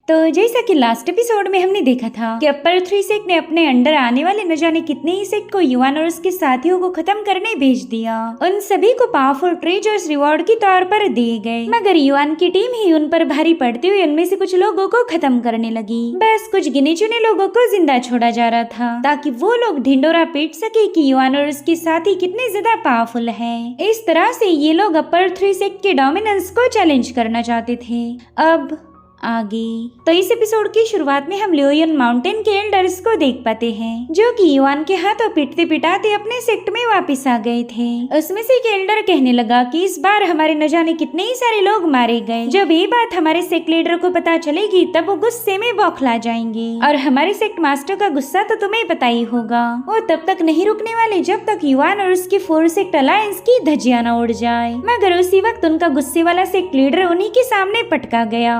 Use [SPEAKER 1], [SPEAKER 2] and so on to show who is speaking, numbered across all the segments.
[SPEAKER 1] तो जैसा कि लास्ट एपिसोड में हमने देखा था कि अपर 3 सेक्ट ने अपने अंडर आने वाले न जाने कितने ही सेक्ट को युवान और उसके साथियों को खत्म करने भेज दिया। उन सभी को पावरफुल ट्रेजर्स रिवॉर्ड के तौर पर दिए गए, मगर युवान की टीम ही उन पर भारी पड़ते हुए उनमें से कुछ लोगों को खत्म करने लगी। बस कुछ गिने चुने लोगों को जिंदा छोड़ा जा रहा था ताकि वो लोग ढिंडोरा पीट सके कि युवान और उसके साथी कितने ज्यादा पावरफुल है। इस तरह से ये लोग अपर 3 सेक्ट के डोमिनेंस को चैलेंज करना चाहते थे। अब आगे तो इस एपिसोड की शुरुआत में हम लियोयन माउंटेन के एल्डर्स को देख पाते हैं जो कि युवान के हाथों पिटते पिटाते अपने सेक्ट में वापस आ गए थे। उसमें से एक एल्डर कहने लगा कि इस बार हमारे न जाने कितने ही सारे लोग मारे गए। जब ये बात हमारे सेक्ट लीडर को पता चलेगी तब वो गुस्से में बौखला जाएंगे और हमारे सेक्ट मास्टर का गुस्सा तो तुम्हें पता ही होगा। वो तब तक नहीं रुकने वाले जब तक युवान और उसके 4 सेक्ट अलायंस की धज्जियां न उड़ जाए। मगर उसी वक्त उनका गुस्से वाला सेक्ट लीडर उन्हीं के सामने पटका गया।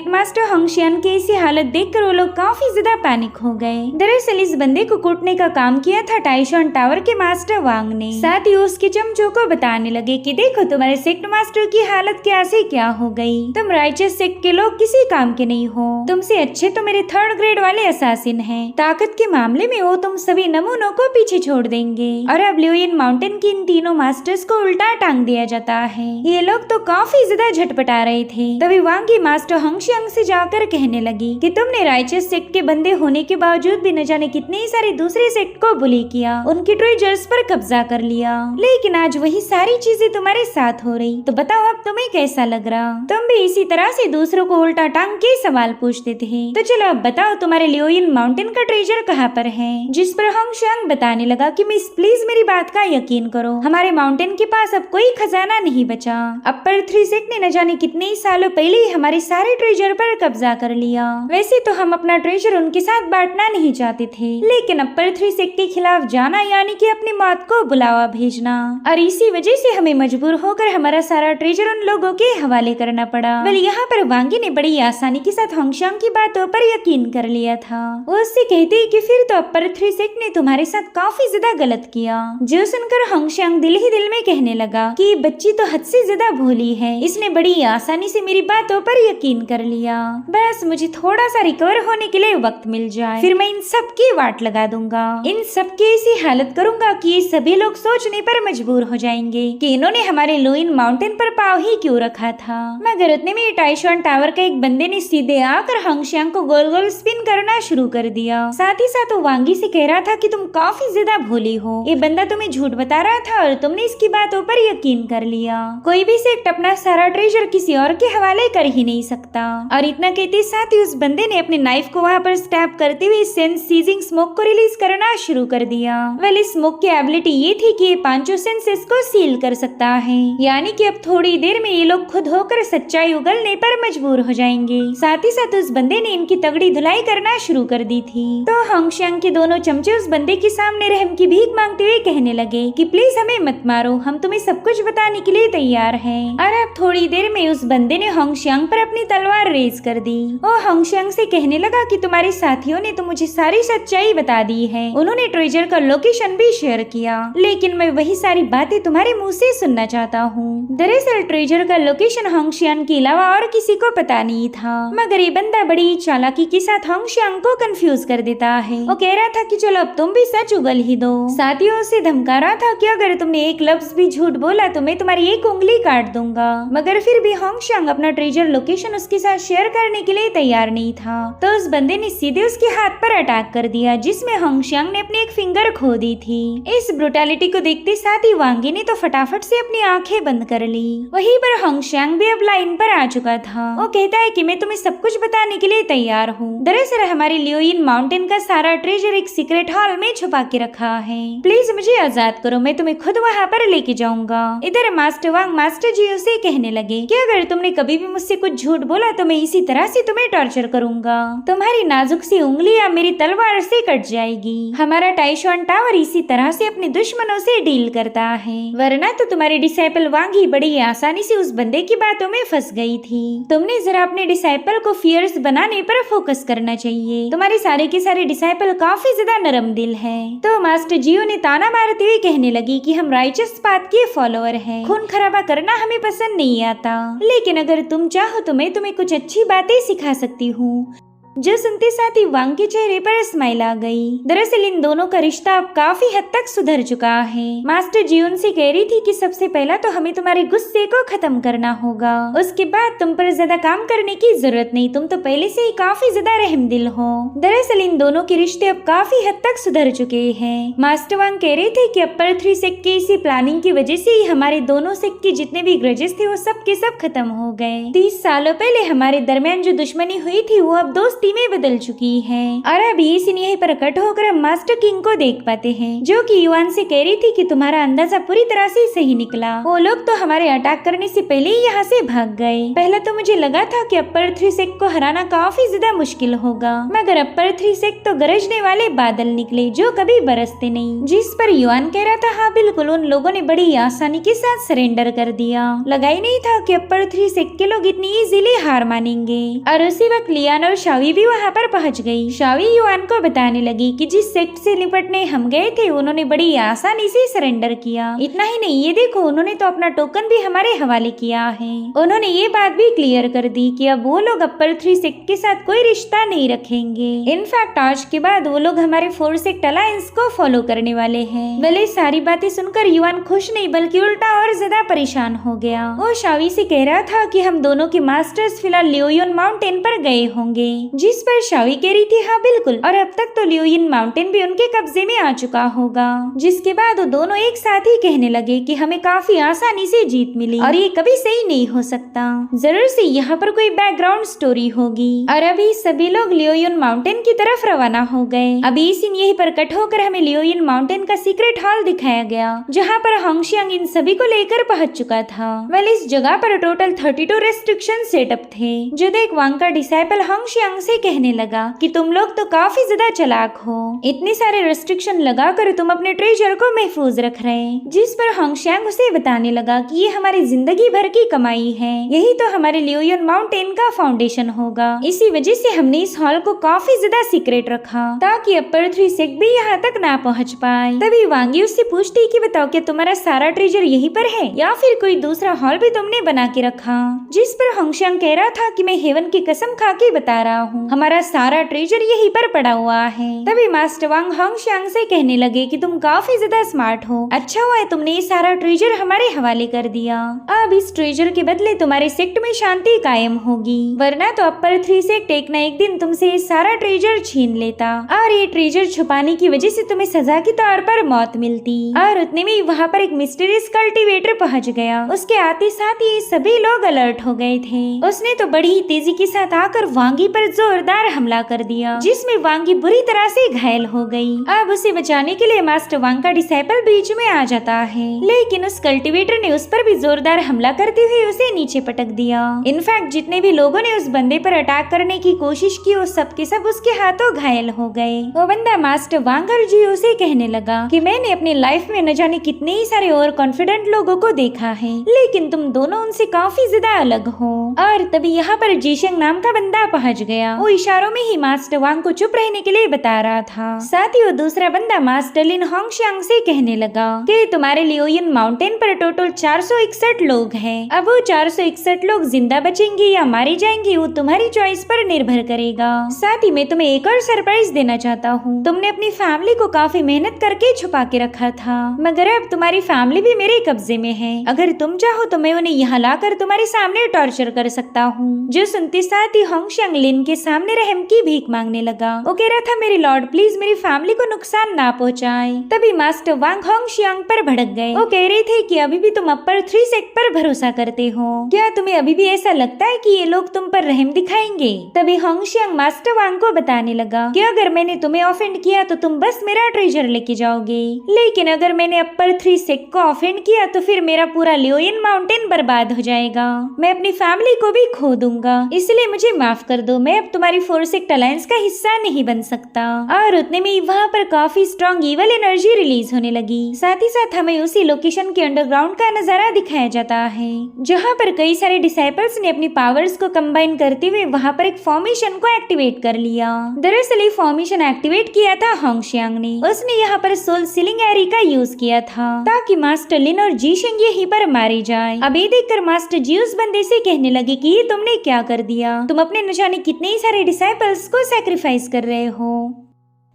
[SPEAKER 1] मास्टर हंगशियान की ऐसी हालत देखकर वो लोग काफी ज्यादा पैनिक हो गए। दरअसल इस बंदे को कूटने का काम किया था टाइशॉन टावर के मास्टर वांग ने। साथ ही उसके चमचों को बताने लगे कि देखो तुम्हारे सेक्ट मास्टर की हालत क्या से क्या हो गई। तुम राइचस सेक्ट के लोग किसी काम के नहीं हो। तुमसे अच्छे तो मेरे 3rd ग्रेड वाले असासिन हैं। ताकत के मामले में वो तुम सभी नमूनों को पीछे छोड़ देंगे। और अब लियोयन माउंटेन की इन तीनों मास्टर्स को उल्टा टांग दिया जाता है। ये लोग तो काफी ज्यादा झटपटा रहे थे। तभी वांग की मास्टर हंगशियांग से जाकर कहने लगी कि तुमने राइचस सेक्ट के बंदे होने के बावजूद भी न जाने कितने ही सारे दूसरे सेक्ट को बुली किया, उनकी ट्रेजर्स पर कब्जा कर लिया। लेकिन आज वही सारी चीजें तुम्हारे साथ हो रही, तो बताओ अब तुम्हें कैसा लग रहा। तुम भी इसी तरह से दूसरों को उल्टा टांग के सवाल पूछते थे। तो चलो अब बताओ तुम्हारे लियोयन माउंटेन का ट्रेजर कहाँ पर है। जिस पर हंगशियांग बताने लगा कि मिस प्लीज मेरी बात का यकीन करो, हमारे माउंटेन के पास अब कोई खजाना नहीं बचा। अपर 3 सेक्ट ने न जाने कितने ही सालों पहले ही हमारे सारे ट्रेजर पर कब्जा कर लिया। वैसे तो हम अपना ट्रेजर उनके साथ बांटना नहीं चाहते थे, लेकिन अपर 3 सेक्ट के खिलाफ जाना यानी कि अपनी मौत को बुलावा भेजना, और इसी वजह से हमें मजबूर होकर हमारा सारा ट्रेजर उन लोगों के हवाले करना पड़ा। बल यहाँ पर वांगी ने बड़ी आसानी के साथ हंगशियांग की बातों पर यकीन कर लिया था। वो उससे कहते कि फिर तो अपर 3 सेक्ट ने तुम्हारे साथ काफी ज्यादा गलत किया। जो सुनकर हंगशियांग दिल ही दिल में कहने लगा कि ये बच्ची तो हद से ज्यादा भोली है, इसने बड़ी आसानी से मेरी बातों पर यकीन कर लिया। बस मुझे थोड़ा सा रिकवर होने के लिए वक्त मिल जाए, फिर मैं इन सब की वाट लगा दूंगा। इन सब की ऐसी हालत करूंगा कि ये सभी लोग सोचने पर मजबूर हो जाएंगे कि इन्होंने हमारे लियोयन माउंटेन पर पाव ही क्यों रखा था। मगर उतने में टाइशॉन टावर का एक बंदे ने सीधे आकर हंगशियांग को गोल गोल स्पिन करना शुरू कर दिया। साथ ही साथ वो वांगी से कह रहा था कि तुम काफी ज्यादा भोली हो, ये बंदा तुम्हें झूठ बता रहा था और तुमने इसकी बातों पर यकीन कर लिया। कोई भी सेक्ट अपना सारा ट्रेजर किसी और के हवाले कर ही नहीं सकता। और इतना कहते साथ ही उस बंदे ने अपने नाइफ को वहाँ पर स्टैब करते हुए सेंस सीजिंग स्मोक को रिलीज करना शुरू कर दिया। वेल इस स्मोक की एबिलिटी ये थी कि ये 5 सेंसेस को सील कर सकता है, यानी कि अब थोड़ी देर में ये लोग खुद होकर सच्चाई उगलने पर मजबूर हो जाएंगे। साथ ही साथ उस बंदे ने इनकी तगड़ी धुलाई करना शुरू कर दी थी। तो हंगशियांग के दोनों चमचे उस बंदे के सामने रहम की भीख मांगते हुए कहने लगे कि प्लीज हमें मत मारो, हम तुम्हें सब कुछ बताने के लिए तैयार हैं। और अब थोड़ी देर में उस बंदे ने हंगशियांग पर अपनी तलवार रेज कर दी। वो हंगशियांग से कहने लगा कि तुम्हारे साथियों ने तो मुझे सारी सच्चाई बता दी है, उन्होंने ट्रेजर का लोकेशन भी शेयर किया, लेकिन मैं वही सारी बातें तुम्हारे मुंह से सुनना चाहता हूँ। दरअसल ट्रेजर का लोकेशन हंगशियांग के अलावा और किसी को पता नहीं था, मगर ये बंदा बड़ी चालाकी के साथ हंगशियांग को कंफ्यूज कर देता है। वो कह रहा था कि चलो अब तुम भी सच उगल ही दो। साथियों से धमका रहा था कि अगर तुमने एक लफ्ज भी झूठ बोला तो मैं तुम्हारी एक उंगली काट दूंगा। मगर फिर भी हंगशियांग अपना ट्रेजर लोकेशन उसके साथ शेयर करने के लिए तैयार नहीं था। तो उस बंदे ने सीधे उसके हाथ पर अटैक कर दिया, जिसमें हंगशियांग ने अपनी एक फिंगर खो दी थी। इस ब्रुटैलिटी को देखते साथ ही वांगी ने तो फटाफट से अपनी आंखें बंद कर ली। वहीं पर हंगशियांग भी अब लाइन पर आ चुका था। वो कहता है कि मैं तुम्हें सब कुछ बताने के लिए तैयार हूँ। दरअसल हमारे लियोयन माउंटेन का सारा ट्रेजर एक सीक्रेट हॉल में छुपा के रखा है, प्लीज मुझे आजाद करो, मैं तुम्हें खुद वहाँ पर लेके जाऊंगा। इधर मास्टर वांग मास्टर जी उसे कहने लगे कि अगर तुमने कभी भी मुझसे कुछ झूठ बोला तो मैं इसी तरह से तुम्हें टॉर्चर करूंगा, तुम्हारी नाजुक सी उंगलियां मेरी तलवार से कट जाएगी। हमारा टाइशॉन टावर इसी तरह से अपने दुश्मनों से डील करता है, वरना तो तुम्हारी डिसाइपल वांगी बड़ी आसानी से उस बंदे की बातों में फंस गई थी। तुमने जरा अपने डिसाइपल को फियर्स बनाने पर फोकस करना चाहिए, तुम्हारे सारे के सारे डिसाइपल काफी ज्यादा नरम दिल है। तो मास्टर जियो ने ताना मारते हुए कहने लगी कि हम राइचस पाथ के फॉलोअर हैं, खून खराबा करना हमें पसंद नहीं आता, लेकिन अगर तुम चाहो तो मैं तुम्हें कुछ कुछ अच्छी बातें सिखा सकती हूँ। जो सुनते साथ ही वांग के चेहरे पर स्माइल आ गई। दरअसल इन दोनों का रिश्ता अब काफी हद तक सुधर चुका है। मास्टर जी उनसे कह रही थी कि सबसे पहला तो हमें तुम्हारे गुस्से को खत्म करना होगा, उसके बाद तुम पर ज्यादा काम करने की जरूरत नहीं, तुम तो पहले से ही काफी ज्यादा रहमदिल हो। दरअसल इन दोनों के रिश्ते अब काफी हद तक सुधर चुके हैं। मास्टर वांग कह रहे थे कि अपर 3 सेक्ट के इसी प्लानिंग की वजह से ही हमारे दोनों सेक्ट के जितने भी ग्रजेस थे वो सब के सब खत्म हो गए। 30 सालों पहले हमारे दरमियान जो दुश्मनी हुई थी वो अब दोस्ती में बदल चुकी है। और अब ये सीन यहीं पर कट होकर हम मास्टर किंग को देख पाते हैं, जो कि युआन से कह रही थी कि तुम्हारा अंदाजा पूरी तरह से सही निकला। वो लोग तो हमारे अटैक करने से पहले ही यहाँ से भाग गए। पहले तो मुझे लगा था कि अपर 3 सेक्ट को हराना काफी ज्यादा मुश्किल होगा, मगर अपर 3 सेक्ट तो गरजने वाले बादल निकले जो कभी बरसते नहीं। जिस पर युआन कह रहा था हाँ बिल्कुल, उन लोगों ने बड़ी आसानी के साथ सरेंडर कर दिया। लगा ही नहीं था कि अपर 3 सेक्ट के लोग इतनी इजीली हार मानेंगे। और उसी वक्त लियान और शावी भी वहाँ पर पहुँच गई। शावी युआन को बताने लगी कि जिस सेक्ट से निपटने हम गए थे उन्होंने बड़ी आसानी से सरेंडर किया। इतना ही नहीं, ये देखो उन्होंने तो अपना टोकन भी हमारे हवाले किया है। उन्होंने ये बात भी क्लियर कर दी कि अब वो लोग अपर 3 सेक्ट के साथ कोई रिश्ता नहीं रखेंगे। इनफैक्ट आज के बाद वो लोग हमारे 4 सेक्ट अलायंस को फॉलो करने वाले हैं। भले सारी बातें सुनकर युआन खुश नहीं बल्कि उल्टा और ज्यादा परेशान हो गया। वो शावी से कह रहा था कि हम दोनों के मास्टर्स फिलहाल लियोयुन माउंटेन पर गए होंगे। जिस पर शावी कह रही थी हाँ बिल्कुल, और अब तक तो लियोयुन माउंटेन भी उनके कब्जे में आ चुका होगा। जिसके बाद वो दोनों एक साथ ही कहने लगे कि हमें काफी आसानी से जीत मिली और ये कभी सही नहीं हो सकता, जरूर से यहाँ पर कोई बैकग्राउंड स्टोरी होगी। और अभी सभी लोग लियोयुन माउंटेन की तरफ रवाना हो गए। अभी सीन यहीं पर कट होकर हमें लियोयुन माउंटेन का सीक्रेट हॉल दिखाया गया, जहाँ पर होंगशियांग इन सभी को लेकर पहुँच चुका था। वेल इस जगह पर टोटल 32 रेस्ट्रिक्शन सेटअप थे। जो देख वांग का डिसाइपल होंगशियांग से कहने लगा कि तुम लोग तो काफी ज्यादा चालाक हो, इतने सारे रेस्ट्रिक्शन लगाकर तुम अपने ट्रेजर को महफूज रख रहे। जिस पर होंगशियांग उसे बताने लगा कि ये हमारी जिंदगी भर की कमाई है, यही तो हमारे लियोयुन माउंटेन का फाउंडेशन होगा। इसी वजह से हमने इस हॉल को काफी ज्यादा सीक्रेट रखा ताकि अपर 3 सेक्ट भी यहाँ तक ना पहुँच पाए। तभी वांगी उससे पूछती कि बताओ क्या तुम्हारा सारा ट्रेजर यहीं पर है या फिर कोई दूसरा हॉल भी तुमने बना के रखा। जिस पर होंगशियांग कह रहा था कि मैं हेवन की कसम खा के बता रहा हूँ, हमारा सारा ट्रेजर यहीं पर पड़ा हुआ है। तभी मास्टर वांग होंगशियांग से कहने लगे कि तुम काफी ज्यादा स्मार्ट हो, अच्छा हुआ है तुमने ये सारा ट्रेजर हमारे हवाले कर दिया। अब इस ट्रेजर के बदले तुम्हारे सेक्ट में शांति कायम होगी, वरना तो अपर 3 सेक्ट एक न एक दिन तुमसे ये सारा ट्रेजर छीन लेता और ये ट्रेजर छुपाने की वजह से तुम्हें सजा के तौर पर मौत मिलती। और उतने में वहाँ पर एक मिस्टीरियस कल्टीवेटर पहुँच गया। उसके आते साथ ही सभी लोग अलर्ट हो गए थे। उसने तो बड़ी ही तेजी के साथ आकर वांगी पर जोरदार हमला कर दिया, जिसमें वांगी बुरी तरह से घायल हो गई। अब उसे बचाने के लिए मास्टर वांग का डिसाइपल बीच में आ जाता है, लेकिन उस कल्टीवेटर ने उस पर भी जोरदार हमला करते हुए उसे नीचे पटक दिया। इनफैक्ट जितने भी लोगों ने उस बंदे पर अटैक करने की कोशिश की वो सब के सब उसके हाथों घायल हो गए। वो बंदा मास्टर वांग और जी उसे कहने लगा कि मैंने अपनी लाइफ में न जाने कितने ही सारे ओवर कॉन्फिडेंट लोगों को देखा है, लेकिन तुम दोनों उनसे काफी ज्यादा अलग हो। और तभी यहाँ पर जीशंग नाम का बंदा पहुँच गया। वो इशारों में ही मास्टर वांग को चुप रहने के लिए बता रहा था। साथ ही वो दूसरा बंदा मास्टर लिन होंगशियांग से कहने लगा कि तुम्हारे लियोयुन माउंटेन पर टोटल 461 लोग हैं। अब वो 461 लोग जिंदा बचेंगे या मारे जाएंगे वो तुम्हारी चॉइस पर निर्भर करेगा। साथ ही मैं तुम्हें एक और सरप्राइज देना चाहता हूँ। तुमने अपनी फैमिली को काफी मेहनत करके छुपा के रखा था, मगर अब तुम्हारी फैमिली भी मेरे कब्जे में है। अगर तुम चाहो तो मैं उन्हें यहाँ लाकर तुम्हारे सामने टॉर्चर कर सकता हूँ। जो सुनते साथ ही होंगशियांग लिन के सामने रहम की भीख मांगने लगा। वो कह रहा था मेरे लॉर्ड प्लीज मेरी फैमिली को नुकसान ना पहुँचाए। तभी मास्टर वांग होंगशियांग पर भड़क गए। वो कह रहे थे कि अभी भी तुम अपर 3 सेक्ट पर भरोसा करते हो, क्या तुम्हें अभी भी ऐसा लगता है कि ये लोग तुम पर रहम दिखाएंगे। तभी होंगशियांग मास्टर वांग को बताने लगा कि अगर मैंने तुम्हें ऑफेंड किया तो तुम बस मेरा ट्रेजर लेके जाओगे, लेकिन अगर मैंने अपर 3 सेक्ट को ऑफेंड किया तो फिर मेरा पूरा लियोयुन माउंटेन बर्बाद हो जाएगा, मैं अपनी फैमिली को भी खो दूंगा, इसलिए मुझे माफ कर दो, मैं अब तुम्हारी फोर्स एक अलायंस का हिस्सा नहीं बन सकता। और उतने में वहाँ पर काफी स्ट्रॉन्ग ईवल एनर्जी रिलीज होने लगी। साथ ही साथ हमें उसी लोकेशन के अंडरग्राउंड का नजारा दिखाया जाता है, जहाँ पर कई सारे डिसाइपल्स ने अपनी पावर्स को कंबाइन करते हुए वहाँ पर एक फॉर्मेशन को एक्टिवेट कर लिया। दरअसल ये फॉर्मेशन एक्टिवेट किया था होंगशियांग ने। उसने यहाँ पर सोल सीलिंग एरी का यूज किया था ताकि मास्टर लिन और जीशेंग यहीं पर मारे जाए। अब ये देखकर मास्टर जी उस बंदे से कहने लगे कि ये तुमने क्या कर दिया, तुम अपने न जाने कितने ही सारे डिसाइपल्स को सैक्रिफाइस कर रहे हो।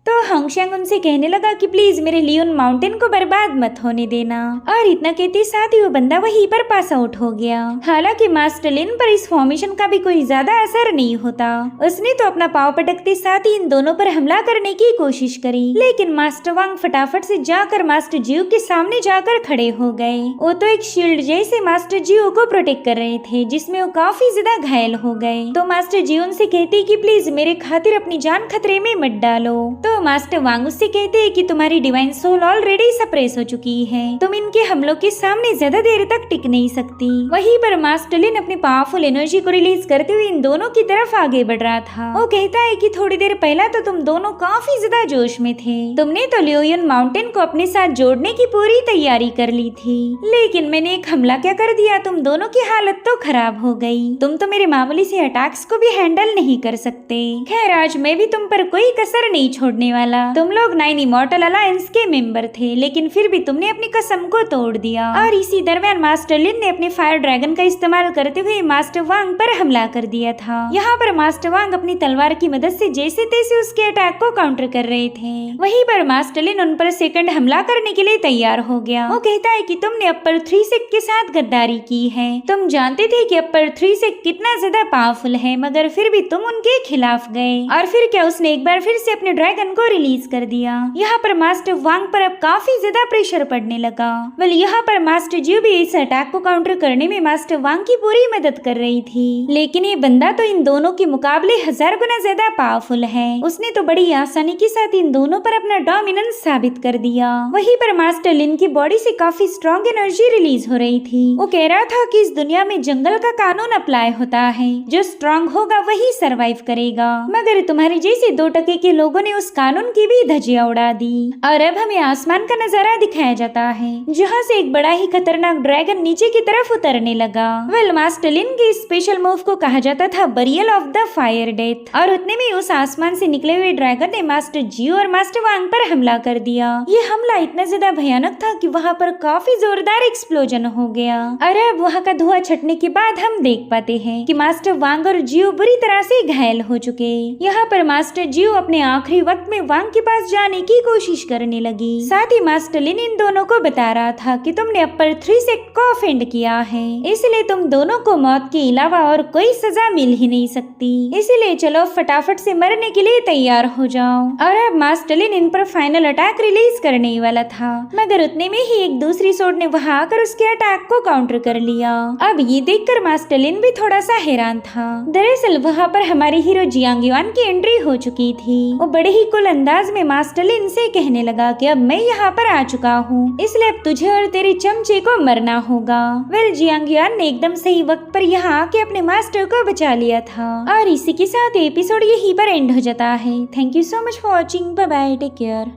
[SPEAKER 1] तो होंगशियांग उनसे कहने लगा कि प्लीज मेरे लियोन माउंटेन को बर्बाद मत होने देना। और इतना कहते साथ ही वो बंदा वहीं पर पास आउट हो गया। हालांकि मास्टर लिन पर इस फॉर्मेशन का भी कोई ज्यादा असर नहीं होता। उसने तो अपना पाँव पटकते साथ ही इन दोनों पर हमला करने की कोशिश करी, लेकिन मास्टर वांग फटाफट से जाकर मास्टर जियो के सामने जाकर खड़े हो गए। वो तो एक शील्ड जैसे मास्टर जियो को प्रोटेक्ट कर रहे थे, जिसमें वो काफी ज्यादा घायल हो गए। तो मास्टर जियो उनसे कहते कि प्लीज मेरे खातिर अपनी जान खतरे में मत डालो। तो मास्टर वांग उससे कहते हैं कि तुम्हारी डिवाइन सोल ऑलरेडी सप्रेस हो चुकी है, तुम इनके हमलों के सामने ज्यादा देर तक टिक नहीं सकती। वहीं पर मास्टर लिन अपनी पावरफुल एनर्जी को रिलीज करते हुए इन दोनों की तरफ आगे बढ़ रहा था। वो कहता है कि थोड़ी देर पहले तो तुम दोनों काफी ज्यादा जोश में थे, तुमने तो लियोन माउंटेन को अपने साथ जोड़ने की पूरी तैयारी कर ली थी, लेकिन मैंने एक हमला क्या कर दिया, तुम दोनों की हालत तो खराब हो गई। तुम तो मेरे मामूली से अटैक्स को भी हैंडल नहीं कर सकते। खैर आज मैं भी तुम पर कोई कसर नहीं छोड़ने वाला। तुम लोग 9 इमॉर्टल अलायंस के मेंबर थे, लेकिन फिर भी तुमने अपनी कसम को तोड़ दिया। और इसी दरमियान मास्टर लिन ने अपने फायर ड्रैगन का इस्तेमाल करते हुए मास्टर वांग पर हमला कर दिया था। यहाँ पर मास्टर वांग अपनी तलवार की मदद से जैसे तैसे उसके अटैक को काउंटर कर रहे थे। वहीं पर मास्टर लिन उन पर सेकंड हमला करने के लिए तैयार हो गया। वो कहता है कि तुमने अपर 3 सेक्ट के साथ गद्दारी की है। तुम जानते थे कि अपर 3 सेक्ट कितना ज्यादा पावरफुल है, मगर फिर भी तुम उनके खिलाफ गए। और फिर क्या, उसने एक बार फिर से अपने ड्रैगन को रिलीज कर दिया। यहाँ पर मास्टर वांग पर अब काफी ज्यादा प्रेशर पड़ने लगा। वेल यहाँ पर मास्टर जियो भी इस अटैक को काउंटर करने में मास्टर वांग की पूरी मदद कर रही थी, लेकिन ये बंदा तो इन दोनों के मुकाबले 1000 गुना ज्यादा पावरफुल है। उसने तो बड़ी आसानी के साथ इन दोनों पर अपना डोमिनेंस साबित कर दिया। वहीं पर मास्टर लिन की बॉडी से काफी स्ट्रॉन्ग एनर्जी रिलीज हो रही थी। वो कह रहा था कि इस दुनिया में जंगल का कानून अप्लाई होता है, जो स्ट्रॉन्ग होगा वही सरवाइव करेगा, मगर तुम्हारे जैसे 2% के लोगों ने उस कानून की भी धज्जियां उड़ा दी। और अब हमें आसमान का नजारा दिखाया जाता है, जहाँ से एक बड़ा ही खतरनाक ड्रैगन नीचे की तरफ उतरने लगा। वेल मास्टर लिन के स्पेशल मूव को कहा जाता था burial of the fire death. और उतने में उस आसमान से निकले हुए ड्रैगन ने मास्टर जियो और मास्टर वांग पर हमला कर दिया। ये हमला इतना ज्यादा भयानक था कि वहाँ पर काफी जोरदार एक्सप्लोजन हो गया। और अब वहाँ का धुआं छटने के बाद हम देख पाते हैं कि मास्टर वांग और जियो बुरी तरह से घायल हो चुके। यहाँ पर मास्टर जियो अपने आखिरी वक्त में वांग के पास जाने की कोशिश करने लगी। साथ ही मास्टर लिन इन दोनों को बता रहा था कि तुमने अपर 3 सेक्ट को ऑफेंड किया है, इसलिए तुम दोनों को मौत के अलावा और कोई सजा मिल ही नहीं सकती, इसलिए चलो फटाफट से मरने के लिए तैयार हो जाओ। और अब मास्टर लिन इन पर फाइनल अटैक रिलीज करने वाला था, मगर उतने में ही एक दूसरी सोर्ड ने वहां आकर उसके अटैक को काउंटर कर लिया। अब ये देखकर मास्टर लिन भी थोड़ा सा हैरान था। दरअसल वहाँ पर हमारे हीरो जियांग युआन की एंट्री हो चुकी थी। वो बड़े ही कुल अंदाज में मास्टर लिन से कहने लगा कि अब मैं यहाँ पर आ चुका हूँ, इसलिए अब तुझे और तेरे चमचे को मरना होगा। वेल जियांग युआन ने एकदम सही वक्त पर यहाँ आके अपने मास्टर को बचा लिया था। और इसी के साथ एपिसोड यहीं पर एंड हो जाता है। Thank you so much for watching. Bye bye, take care.